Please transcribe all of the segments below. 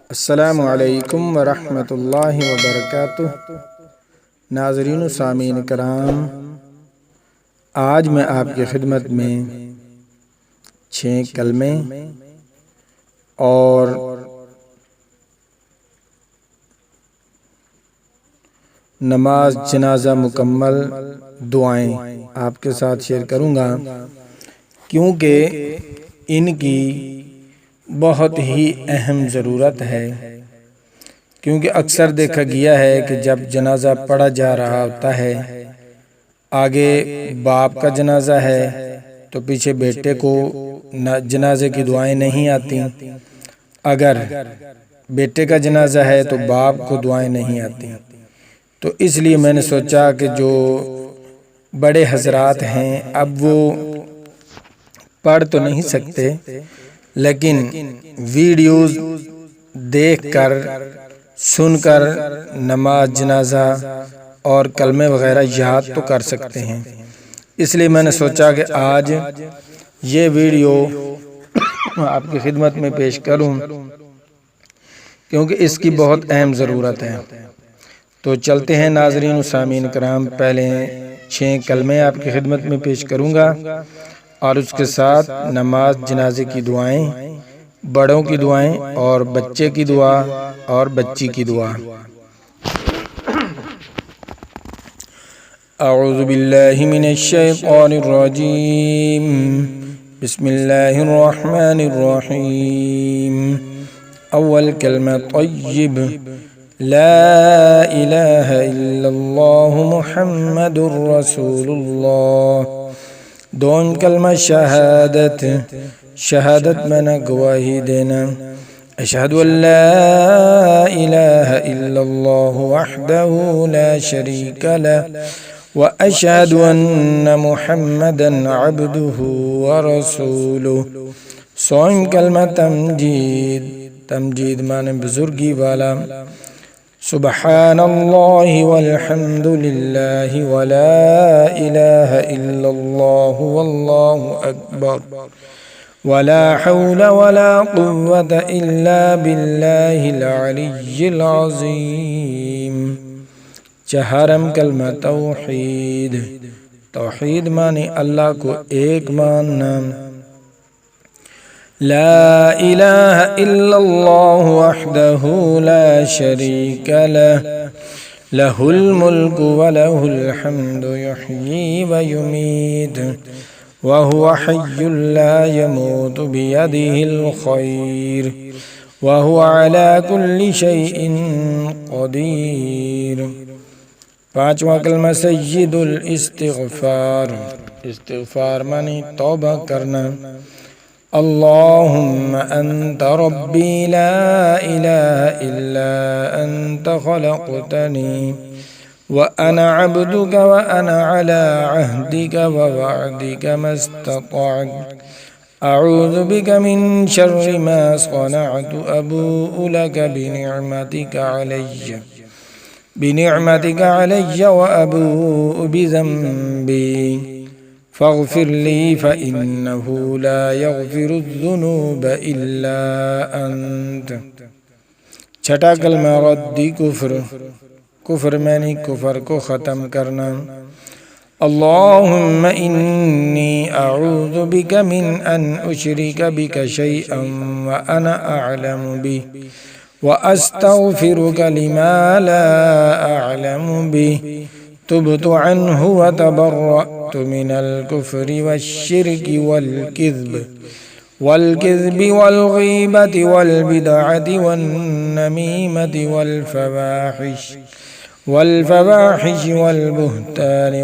السلام علیکم ورحمۃ اللہ وبرکاتہ۔ ناظرین و سامعین کرام، آج میں آپ کی خدمت میں 6 کلمے اور نماز جنازہ مکمل دعائیں آپ کے ساتھ شیئر کروں گا، کیونکہ ان کی بہت ہی اہم ضرورت ہے۔ کیونکہ اکثر دیکھا گیا ہے کہ جب جنازہ پڑھا جا رہا ہوتا ہے، آگے باپ کا جنازہ ہے تو پیچھے بیٹے کو جنازے کی دعائیں نہیں آتی، اگر بیٹے کا جنازہ ہے تو باپ کو دعائیں نہیں آتی۔ تو اس لیے میں نے سوچا کہ جو بڑے حضرات ہیں اب وہ پڑھ تو نہیں سکتے، لیکن ویڈیوز دیکھ کر سن کر نماز جنازہ اور کلمے وغیرہ یاد تو کر سکتے ہیں۔ اس لیے میں نے سوچا کہ آج یہ ویڈیو آپ کی خدمت میں پیش کروں، کیونکہ اس کی بہت اہم ضرورت ہے۔ تو چلتے ہیں ناظرین و سامعین کرام، پہلے 6 کلمے آپ کی خدمت میں پیش کروں گا اور اس کے ساتھ نماز جنازے کی دعائیں، بڑوں کی دعائیں اور بچے کی دعا اور بچی کی دعا۔ اعوذ باللہ من الشیطان الرجیم، بسم اللہ الرحمن الرحیم۔ اول کلمہ طیب، لا الہ الا اللہ محمد رسول اللہ۔ دوم کلمہ شہادت، شہادت میں نہ گواہی دینا، اشہد ان لا الہ الا اللہ وحدہ لا شریک لہ واشہد ان محمدا عبدہ ورسولہ۔ سوم کلمہ تمجید، تمجید معنی بزرگی والا، سبحان اللہ والحمد للہ ولا الہ الا اللہ واللہ اکبر ولا حول ولا قوة الا باللہ العلی العظیم۔ چہارم کلمہ توحید، توحید معنی اللہ کو ایک ماننا، لا الہ الا اللہ وحدہ لا شریک لہ، لہ الملک ولہ الحمد یحیی ویمیت وہو حی لا یموت بیدہ الخیر وہو علی کل شیء قدیر۔ پانچواں کلمہ سید الاستغفار، استغفار معنی توبہ کرنا، اللہم انت ربی لا الہ الا انت خلقتنی وانا عبدک وانا علی عہدک ووعدک ما استطعت، اعوذ بک من شر ما صنعت، ابوء لک بنعمتک علی وابوء بذنبی فاغفر لی فإنہ لا یغفر الذنوب الا انت۔ چھٹا کلمہ رد کفر، کفر میں نہیں کفر کو ختم کرنا، اللہم انی اعوذ بک من ان اشرک بک شیئا وانا اعلم بہ واستغفرک لما لا اعلم بہ، تبت عنہ وتبرأت من الكفر والشرك والكذب والغیبة والبدعة والنميمة والفواحش والبہتان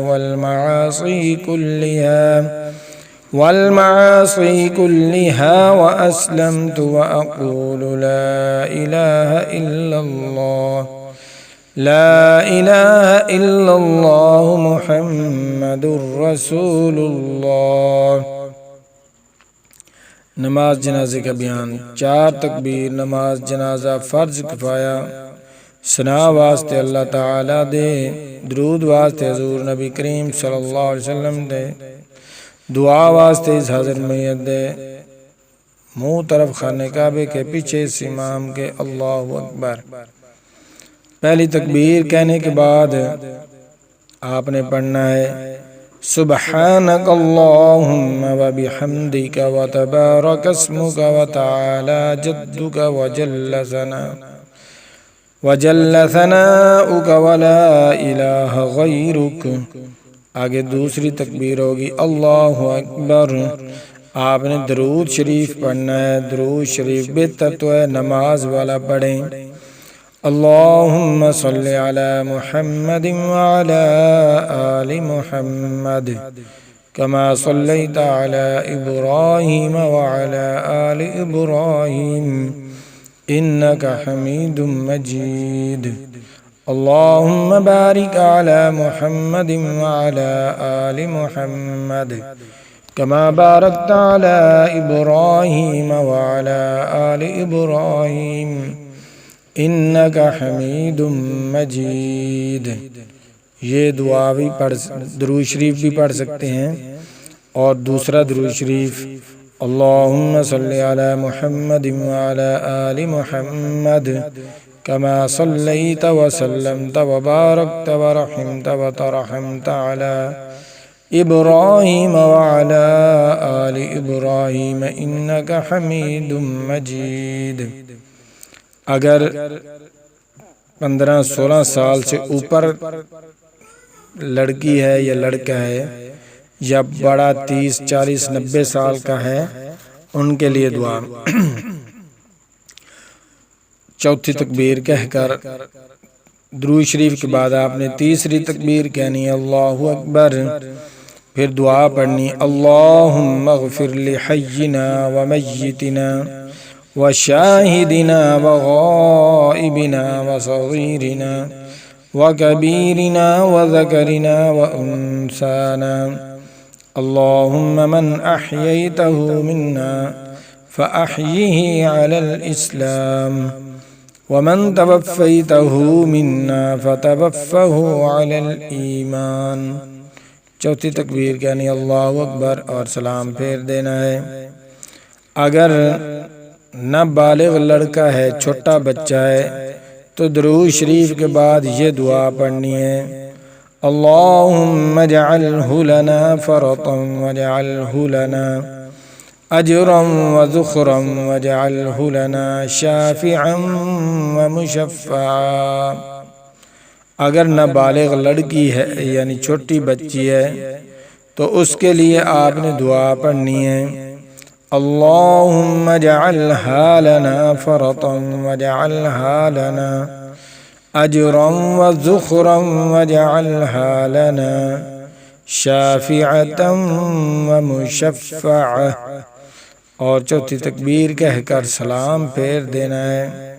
والمعاصی كلها وأسلمت وأقول لا إله إلا الله، لا الہ الا اللہ محمد رسول اللہ۔ نماز جنازے کا بیان، 4 تکبیر نماز جنازہ فرض کفایہ، ثنا واسطے اللہ تعالی دے، درود واسطے حضور نبی کریم صلی اللہ علیہ وسلم دے، دعا واسطے اس حاضر میت دے، منہ طرف خانہ کعبے کے پیچھے اس امام کے اللہ اکبر۔ پہلی تکبیر کہنے کے بعد آپ نے پڑھنا ہے سبحانک اللہم و بحمدک و تبارک اسمک و تعالی جدک وجل ثناؤک و لا الہ غیرک۔ آگے دوسری تکبیر ہوگی اللہ اکبر۔ آپ نے درود شریف پڑھنا ہے۔ درود شریف بہتر تو ہے نماز والا پڑھیں۔ اللہم صلی علی محمد وعلی آل محمد کما صلیت علی ابراہیم وعلی آل ابراہیم انک حمید مجید۔ اللہم بارک علی محمد وعلی آل محمد کما بارکت علی ابراہیم وعلی آل ابراہیم انک حمید مجید۔ یہ دعا بھی درود شریف بھی پڑھ سکتے ہیں۔ اور دوسرا درود شریف اللہم صلی علی محمد وعلی آل محمد کما صلیت وسلمت وبارکت ورحمت وترحمت علی ابراہیم وعلی آل ابراہیم انک حمید مجید۔ اگر 15-16 سال سے اوپر لڑکی ہے یا لڑکا ہے یا بڑا 30-40-90 سال کا ہے ان کے لیے دعا۔ چوتھی تکبیر کہہ کر درود شریف کے بعد آپ نے تیسری تکبیر کہنی اللہ اکبر، پھر دعا پڑھنی اللہم اغفر لحینا ومیتنا وشاہدنا وغائبنا وصغیرنا وکبیرنا وذکرنا وانسانا اللہم من احییتہ منا فاحیہ علی الاسلام ومن توفیتہ منا فتوفہ علی الایمان۔ چوتھی تکبیر کہنی اللہ اکبر اور سلام پھیر دینا ہے۔ اگر نابالغ لڑکا ہے چھوٹا بچہ ہے تو درود شریف کے بعد یہ دعا پڑھنی ہے اللہم اجعلہ لنا فرطا واجعلہ لنا اجرا وذخرا واجعلہ لنا شافعا ومشفعا۔ اگر نابالغ لڑکی ہے یعنی چھوٹی بچی ہے تو اس کے لیے آپ نے دعا پڑھنی ہے اللہم اجعلہا لنا فرطا واجعلہا لنا اجرا وذخرا واجعلہا لنا شافعتا ومشفعا۔ اور چوتھی تکبیر کہہ کر سلام پھیر دینا ہے۔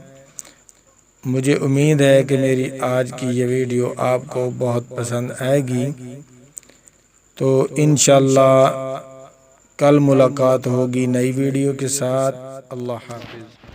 مجھے امید ہے کہ میری آج کی یہ ویڈیو آپ کو بہت پسند آئے گی، تو انشاءاللہ کل ملاقات ہوگی نئی ویڈیو کے ساتھ۔ اللہ حافظ۔